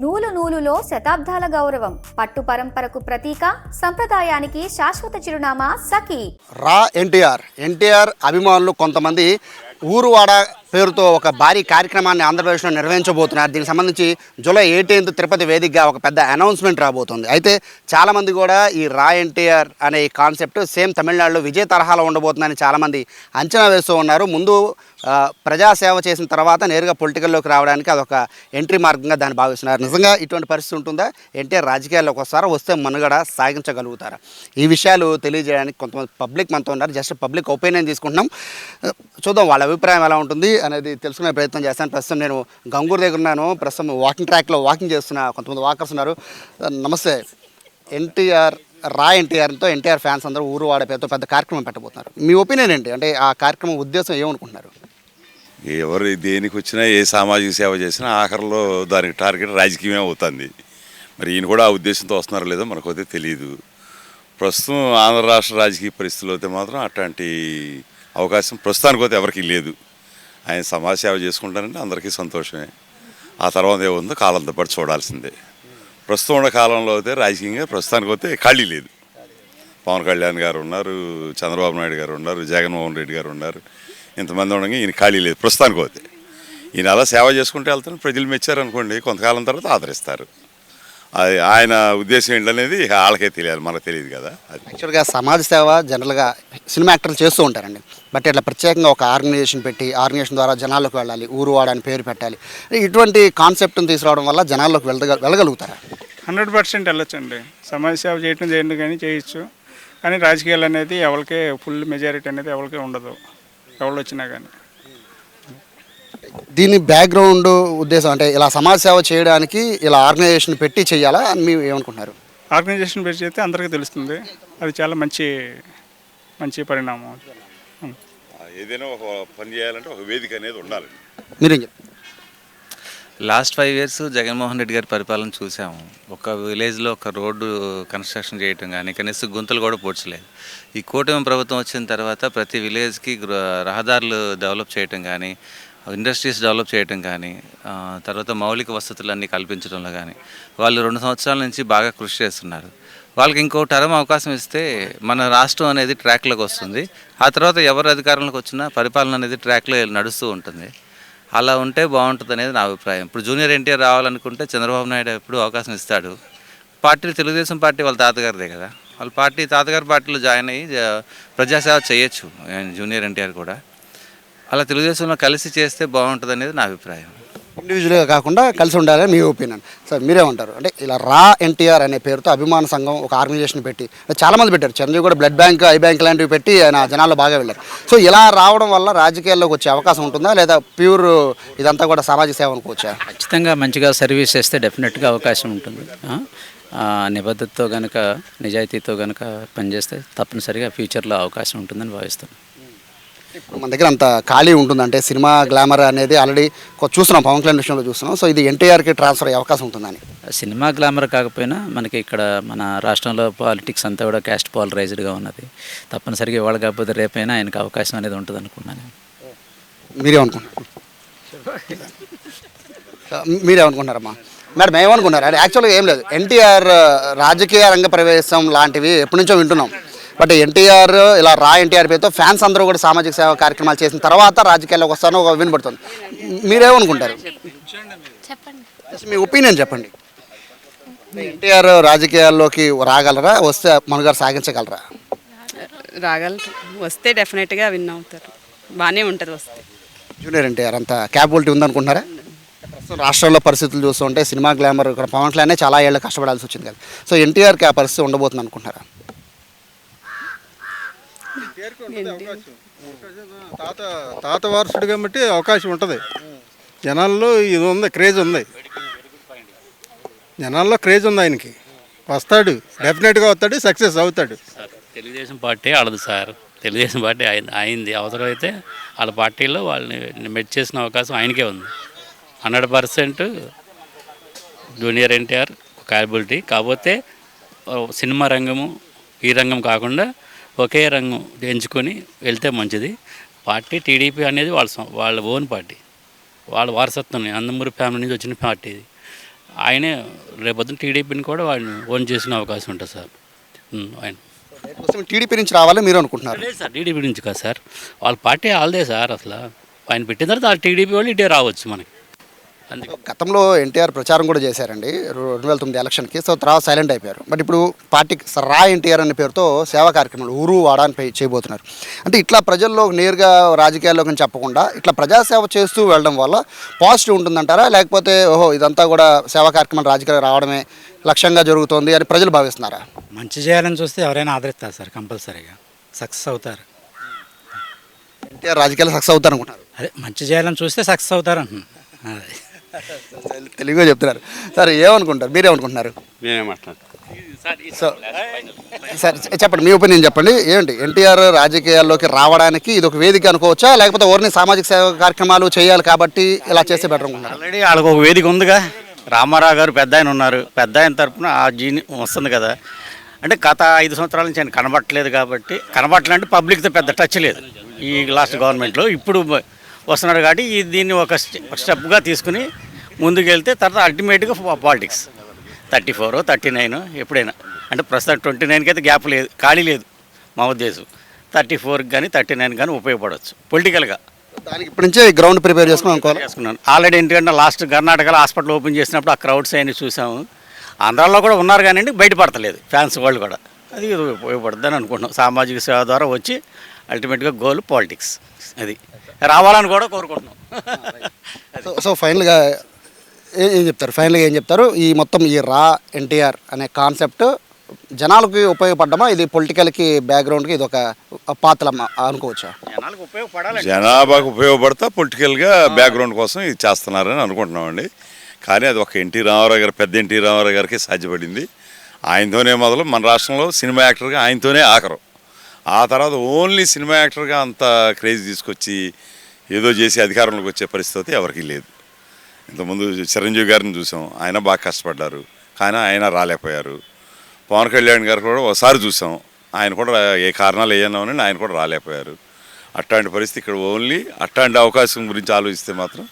నూలు నూలులో శతాబ్దాల గౌరవం, పట్టు పరంపరకు ప్రతీక, సంప్రదాయానికి శాశ్వత చిరునామా సఖీ. రా ఎన్టీఆర్ అభిమానులు కొంతమంది ఊరువాడ పేరుతో ఒక భారీ కార్యక్రమాన్ని ఆంధ్రప్రదేశ్లో నిర్వహించబోతున్నారు. దీనికి సంబంధించి జూలై 18 తిరుపతి వేదికగా ఒక పెద్ద అనౌన్స్మెంట్ రాబోతుంది. అయితే చాలామంది కూడా ఈ రా ఎన్టీఆర్ అనే ఈ కాన్సెప్ట్ సేమ్ తమిళనాడులో విజయ్ తరహాలో ఉండబోతుందని చాలామంది అంచనా వేస్తూ ఉన్నారు. ముందు ప్రజాసేవ చేసిన తర్వాత నేరుగా పొలిటికల్లోకి రావడానికి అదొక ఎంట్రీ మార్గంగా దాన్ని భావిస్తున్నారు. నిజంగా ఇటువంటి పరిస్థితి ఉంటుందా? ఎన్టీఆర్ రాజకీయాల్లోకి వస్తే మనుగడ సాగించగలుగుతారా? ఈ విషయాలు తెలియజేయడానికి కొంతమంది పబ్లిక్ మనతో ఉన్నారు. జస్ట్ పబ్లిక్ ఒపీనియన్ తీసుకుంటున్నాం, చూద్దాం వాళ్ళ అభిప్రాయం ఎలా ఉంటుంది అనేది తెలుసుకునే ప్రయత్నం చేస్తాను. ప్రస్తుతం నేను గంగూరు దగ్గర ఉన్నాను. ప్రస్తుతం వాకింగ్ ట్రాక్లో వాకింగ్ చేస్తున్న కొంతమంది వాకర్స్ ఉన్నారు. నమస్తే. రా ఎన్టీఆర్తో ఎన్టీఆర్ ఫ్యాన్స్ అందరూ ఊరు వాడే పేరుతో పెద్ద కార్యక్రమం పెట్టబోతున్నారు. మీ ఒపీనియన్ ఏంటి? అంటే ఆ కార్యక్రమం ఉద్దేశం ఏమనుకుంటున్నారు? ఎవరు దేనికి వచ్చినా ఏ సామాజిక సేవ చేసినా ఆఖరిలో దానికి టార్గెట్ రాజకీయమే అవుతుంది. మరి ఈయన కూడా ఆ ఉద్దేశంతో వస్తున్నారో లేదో మనకైతే తెలియదు. ప్రస్తుతం ఆంధ్ర రాష్ట్ర రాజకీయ పరిస్థితుల్లో అయితే మాత్రం అట్లాంటి అవకాశం ప్రస్తుతానికైతే ఎవరికీ లేదు. ఆయన సమాజ సేవ చేసుకుంటారంటే అందరికీ సంతోషమే. ఆ తర్వాత ఏముందో కాలంతో పాటు చూడాల్సిందే. ప్రస్తుతం ఉన్న కాలంలో అయితే రాజకీయంగా ప్రస్తుతానికైతే ఖాళీ లేదు. పవన్ కళ్యాణ్ గారు ఉన్నారు, చంద్రబాబు నాయుడు గారు ఉన్నారు, జగన్మోహన్ రెడ్డి గారు ఉన్నారు. ఇంతమంది ఉండగా ఈయన ఖాళీ లేదు ప్రస్తుతానికైతే. ఈయన అలా సేవ చేసుకుంటే వెళ్తాను, ప్రజలు మెచ్చారనుకోండి కొంతకాలం తర్వాత ఆదరిస్తారు. అది ఆయన ఉద్దేశం ఏంటనేది వాళ్ళకే తెలియాలి, మనకు తెలియదు కదా. అది యాక్చువల్గా సమాజ సేవ జనరల్గా సినిమా యాక్టర్లు చేస్తూ ఉంటారండి. బట్ ఇట్లా ప్రత్యేకంగా ఒక ఆర్గనైజేషన్ పెట్టి ఆర్గనైజేషన్ ద్వారా జనాల్లోకి వెళ్ళాలి, ఊరు వాడని పేరు పెట్టాలి, ఇటువంటి కాన్సెప్ట్ని తీసుకురావడం వల్ల జనాల్లోకి వెళ్ళగలుగుతారా? 100% వెళ్ళొచ్చండి. సమాజ సేవ చేయడం కానీ చేయొచ్చు. కానీ రాజకీయాలు అనేది ఎవరికే ఫుల్ మెజారిటీ అనేది ఎవరికే ఉండదు, ఎవరు వచ్చినా కానీ. దీని బ్యాక్గ్రౌండ్ ఉద్దేశం అంటే ఇలా సమాజ సేవ చేయడానికి ఇలా ఆర్గనైజేషన్ పెట్టి చేయాలా అని మీరు ఏమనుకుంటున్నారు? ఆర్గనైజేషన్ పెట్టి చేస్తే అందరికీ తెలుస్తుంది. అది చాలా మంచి పరిణామం. ఏదైనా ఒక పని చేయాలంటే ఒక వేదిక అనేది ఉండాలి. మీరేం చెప్తారు? లాస్ట్ 5 years జగన్మోహన్ రెడ్డి గారి పరిపాలన చూసాము. ఒక విలేజ్లో ఒక రోడ్డు కన్స్ట్రక్షన్ చేయటం కానీ కనీసం గుంతలు కూడా పూడ్చలేదు. ఈ కూటమి ప్రభుత్వం వచ్చిన తర్వాత ప్రతి విలేజ్కి రహదారులు డెవలప్ చేయటం కానీ, ఇండస్ట్రీస్ డెవలప్ చేయటం కానీ, తర్వాత మౌలిక వసతులన్నీ కల్పించడంలో కానీ వాళ్ళు 2 సంవత్సరాల నుంచి బాగా కృషి చేస్తున్నారు. వాళ్ళకి ఇంకో టర్మ్ అవకాశం ఇస్తే మన రాష్ట్రం అనేది ట్రాక్లోకి వస్తుంది. ఆ తర్వాత ఎవరు అధికారంలోకి వచ్చినా పరిపాలన అనేది ట్రాక్లో నడుస్తూ ఉంటుంది. అలా ఉంటే బాగుంటుంది అనేది నా అభిప్రాయం. ఇప్పుడు జూనియర్ ఎన్టీఆర్ రావాలనుకుంటే చంద్రబాబు నాయుడు ఎప్పుడు అవకాశం ఇస్తాడు. పార్టీ తెలుగుదేశం పార్టీ వాళ్ళ తాతగారిదే కదా, వాళ్ళ పార్టీ తాతగారి పార్టీలో జాయిన్ అయ్యి ప్రజాసేవ చేయొచ్చు జూనియర్ ఎన్టీఆర్ కూడా. అలా తెలుగుదేశంలో కలిసి చేస్తే బాగుంటుంది అనేది నా అభిప్రాయం. ఇండివిజువల్గా కాకుండా కలిసి ఉండాలని మీ ఒపీనియన్. సార్ మీరేమంటారు? అంటే ఇలా రా ఎన్టీఆర్ అనే పేరుతో అభిమాన సంఘం ఒక ఆర్గనైజేషన్ పెట్టి చాలామంది పెట్టారు. చిరంజీవి కూడా బ్లడ్ బ్యాంక్, ఐ బ్యాంక్ లాంటివి పెట్టి ఆయన జనాల్లో బాగా వెళ్ళారు. సో ఇలా రావడం వల్ల రాజకీయాల్లోకి వచ్చే అవకాశం ఉంటుందా, లేదా ప్యూర్ ఇదంతా కూడా సామాజిక సేవ అనుకోవచ్చా? ఖచ్చితంగా మంచిగా సర్వీస్ చేస్తే డెఫినెట్గా అవకాశం ఉంటుంది. నిబద్ధతతో కనుక నిజాయితీతో కనుక పనిచేస్తే తప్పనిసరిగా ఫ్యూచర్లో అవకాశం ఉంటుందని భావిస్తాను. ఇప్పుడు మన దగ్గర అంత ఖాళీ ఉంటుంది అంటే సినిమా గ్లామర్ అనేది ఆల్రెడీ చూస్తున్నాం, పవన్ కళ్యాణ్ విషయంలో చూస్తున్నాం. సో ఇది ఎన్టీఆర్కి ట్రాన్స్ఫర్ అయ్యే అవకాశం ఉంటుందని. సినిమా గ్లామర్ కాకపోయినా మనకి ఇక్కడ మన రాష్ట్రంలో పాలిటిక్స్ అంతా కూడా క్యాస్ట్ పాలరైజ్డ్గా ఉన్నది. తప్పనిసరిగా ఇవాళ కాకపోతే రేపైనా ఆయనకు అవకాశం అనేది ఉంటుంది అనుకున్నాను. మీరేమనుకుంటున్నారమ్మా? మేడం ఏమనుకున్నారు? అంటే యాక్చువల్గా ఏం లేదు, ఎన్టీఆర్ రాజకీయ రంగ ప్రవేశం లాంటివి ఎప్పటి నుంచో వింటున్నాం. బట్ ఎన్టీఆర్ ఇలా రా ఎన్టీఆర్ పేరుతో ఫ్యాన్స్ అందరూ కూడా సామాజిక సేవ కార్యక్రమాలు చేసిన తర్వాత రాజకీయాల్లోకి వస్తాను ఒక వినబడుతుంది. మీరేమనుకుంటారు? మీ ఒపీనియన్ చెప్పండి. ఎన్టీఆర్ రాజకీయాల్లోకి రాగలరా, వస్తే మనుగారు సాగించగలరా? వస్తే డెఫినెట్గా విన్ అవుతారు, బాగానే ఉంటుంది వస్తే. జూనియర్ ఎన్టీఆర్ అంత క్యాపబిలిటీ ఉందనుకుంటున్నారా? రాష్ట్రంలో పరిస్థితులు చూస్తుంటే సినిమా గ్లామర్ ఇక్కడ పవన్ కళ్యాణ్ చాలా ఏళ్ళు కష్టపడాల్సి వచ్చింది కదా. సో ఎన్టీఆర్కి ఆ పరిస్థితి ఉండబోతుంది అనుకుంటున్నారా? తాత వారసుడు కాబట్టి అవకాశం ఉంటుంది. జనాల్లో ఇది ఉంది, క్రేజ్ ఉంది. జనాల్లో క్రేజ్ ఉంది, ఆయనకి వస్తాడు, డెఫినెట్గా వస్తాడు, సక్సెస్ అవుతాడు. తెలుగుదేశం పార్టీ వాళ్ళది సార్, తెలుగుదేశం పార్టీ అయింది. అవసరమైతే వాళ్ళ పార్టీలో వాళ్ళని మెచ్చేసిన అవకాశం ఆయనకే ఉంది. 100% జూనియర్ ఎన్టీఆర్ క్యాపబిలిటీ. కాకపోతే సినిమా రంగము ఈ రంగం కాకుండా ఒకే రంగం ఎంచుకొని వెళ్తే మంచిది. పార్టీ టీడీపీ అనేది వాళ్ళ ఓన్ పార్టీ, వాళ్ళ వారసత్వం నందమూరి ఫ్యామిలీ నుంచి వచ్చిన పార్టీ ఇది. ఆయనే రేపొద్దున టీడీపీని కూడా వాడిని ఓన్ చేసిన అవకాశం ఉంటుంది సార్. ఆయన కోసం టీడీపీ నుంచి రావాలని మీరు అనుకుంటున్నారు? లేదు సార్, టీడీపీ నుంచి కాదు సార్, వాళ్ళ పార్టీ వాళ్ళదే సార్. అసలు ఆయన పెట్టిన తర్వాత ఆ టీడీపీ వాళ్ళు ఇటే రావచ్చు మనకి. అందుకే గతంలో ఎన్టీఆర్ ప్రచారం కూడా చేశారండి 2009 ఎలక్షన్కి. సో తర్వాత సైలెంట్ అయిపోయారు. బట్ ఇప్పుడు పార్టీకి రా ఎన్టీఆర్ అనే పేరుతో సేవా కార్యక్రమాలు ఊరు వాడాన్ని చేయబోతున్నారు. అంటే ఇట్లా ప్రజల్లో నేరుగా రాజకీయాల్లోకి చెప్పకుండా ఇట్లా ప్రజాసేవ చేస్తూ వెళ్ళడం వల్ల పాజిటివ్ ఉంటుందంటారా, లేకపోతే ఓహో ఇదంతా కూడా సేవా కార్యక్రమాలు రాజకీయాలు రావడమే లక్ష్యంగా జరుగుతుంది అని ప్రజలు భావిస్తున్నారా? మంచి చేయాలని చూస్తే ఎవరైనా ఆదరిస్తారు సార్, కంపల్సరీగా సక్సెస్ అవుతారు. ఎన్టీఆర్ రాజకీయాలు సక్సెస్ అవుతారు అనుకుంటున్నారు? అదే మంచి చేయాలని చూస్తే సక్సెస్ అవుతారు అంటున్నాను. అదే తెలుగుగా చెప్తున్నారు సార్. ఏమనుకుంటారు, మీరేమనుకుంటున్నారు? సో సార్ చెప్పండి, మీ ఒపీనియన్ చెప్పండి. ఏంటి ఎన్టీఆర్ రాజకీయాల్లోకి రావడానికి ఇది ఒక వేదిక అనుకోవచ్చా, లేకపోతే ఓన్లీ సామాజిక సేవ కార్యక్రమాలు చేయాలి కాబట్టి ఇలా చేస్తే బెటర్ అనుకుంటున్నారు? ఆల్రెడీ వాళ్ళకు ఒక వేదిక ఉందిగా. రామారావు గారు పెద్ద ఆయన ఉన్నారు, పెద్ద ఆయన తరఫున ఆ జీని వస్తుంది కదా. అంటే గత 5 సంవత్సరాల నుంచి ఆయన కనబట్టలేదు కాబట్టి, కనబట్టలంటే పబ్లిక్తో పెద్ద టచ్ లేదు ఈ లాస్ట్ గవర్నమెంట్లో. ఇప్పుడు వస్తున్నాడు కాబట్టి దీన్ని ఒక స్టెప్గా తీసుకుని ముందుకెళ్తే తర్వాత అల్టిమేట్గా పాలిటిక్స్ 34, 39 ఎప్పుడైనా, అంటే ప్రస్తుతం 29కి అయితే గ్యాప్ లేదు, ఖాళీ లేదు మా ఉద్దేశం. 34కి కానీ 39 కానీ ఉపయోగపడవచ్చు పొలిటికల్గా. దానికి ఇప్పటి నుంచే గ్రౌండ్ ప్రిపేర్ చేసుకున్నాను ఆల్రెడీ. ఎందుకంటే లాస్ట్ కర్ణాటకలో హాస్పిటల్ ఓపెన్ చేసినప్పుడు ఆ క్రౌడ్స్ అన్ని చూసాము. ఆంధ్రాలో కూడా ఉన్నారు కానీ బయటపడతలేదు ఫ్యాన్స్ వాళ్ళు కూడా. అది ఉపయోగపడుతుందని అనుకుంటున్నాం. సామాజిక సేవ ద్వారా వచ్చి అల్టిమేట్గా గోల్ పాలిటిక్స్ అది రావాలని కూడా కోరుకుంటున్నాం. సో ఫైనల్గా ఏం చెప్తారు? ఫైనల్గా ఏం చెప్తారు? ఈ మొత్తం ఈ రా ఎన్టీఆర్ అనే కాన్సెప్ట్ జనాలకి ఉపయోగపడ్డమా, ఇది పొలిటికల్కి బ్యాక్గ్రౌండ్కి ఇది ఒక పాత్ర అనుకోవచ్చా? జనాలకు ఉపయోగపడాలి, జనాభాకు ఉపయోగపడతా పొలిటికల్గా బ్యాక్గ్రౌండ్ కోసం ఇది చేస్తున్నారని అనుకుంటున్నామండి. కానీ అది ఒక ఎన్టీ రామారావు గారు, పెద్ద ఎన్టీ రామారావు గారికి సాధ్యపడింది. ఆయనతోనే మొదలు మన రాష్ట్రంలో సినిమా యాక్టర్గా ఆయనతోనే ఆఖరు. ఆ తర్వాత ఓన్లీ సినిమా యాక్టర్గా అంత క్రేజ్ తీసుకొచ్చి ఏదో చేసి అధికారంలోకి వచ్చే పరిస్థితి ఎవరికీ లేదు. ఇంతకుముందు చిరంజీవి గారిని చూసాం, ఆయన బాగా కష్టపడ్డారు కానీ ఆయన రాలేకపోయారు. పవన్ కళ్యాణ్ గారు కూడా ఒకసారి చూసాం, ఆయన కూడా ఏ కారణాలు ఏమన్నామని ఆయన కూడా రాలేకపోయారు. అట్లాంటి పరిస్థితి ఇక్కడ ఓన్లీ అట్లాంటి అవకాశం గురించి ఆలోచిస్తే మాత్రం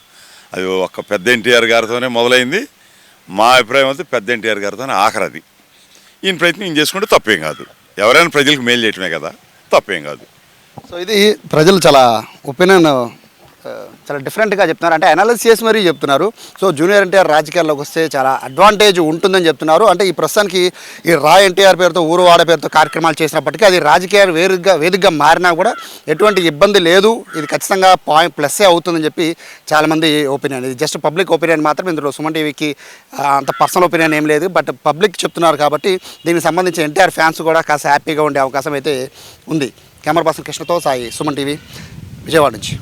అది ఒక పెద్ద ఎన్టీఆర్ గారితోనే మొదలైంది. మా అభిప్రాయం అయితే పెద్ద ఎన్టీఆర్ గారితోనే ఆఖరది. ఈయన ప్రయత్నం ఈయన చేసుకుంటే తప్పేం కాదు. ఎవరైనా ప్రజలకు మేలు చేయటమే కదా, తప్పేం కాదు. సో ఇది ప్రజలు చాలా ఒపీనియన్ చాలా డిఫరెంట్గా చెప్తున్నారు, అంటే అనాలిసిస్ చేసి మరీ చెప్తున్నారు. సో జూనియర్ ఎన్టీఆర్ రాజకీయాల్లోకి వస్తే చాలా అడ్వాంటేజ్ ఉంటుందని చెప్తున్నారు. అంటే ఈ ప్రస్తుతానికి ఈ రా ఎన్టీఆర్ పేరుతో ఊరు వాడ పేరుతో కార్యక్రమాలు చేసినప్పటికీ అది రాజకీయ వేదికగా మారినా కూడా ఎటువంటి ఇబ్బంది లేదు, ఇది ఖచ్చితంగా ప్లస్సే అవుతుందని చెప్పి చాలామంది ఒపీనియన్. ఇది జస్ట్ పబ్లిక్ ఒపీనియన్ మాత్రం, ఇందులో సుమన్ టీవీకి అంత పర్సనల్ ఒపీనియన్ ఏం లేదు. బట్ పబ్లిక్ చెప్తున్నారు కాబట్టి దీనికి సంబంధించి ఎన్టీఆర్ ఫ్యాన్స్ కూడా కాస్త హ్యాపీగా ఉండే అవకాశం అయితే ఉంది. కెమెరా పర్సన్ కృష్ణతో సాయి, సుమన్ టీవీ, విజయవాడ నుంచి.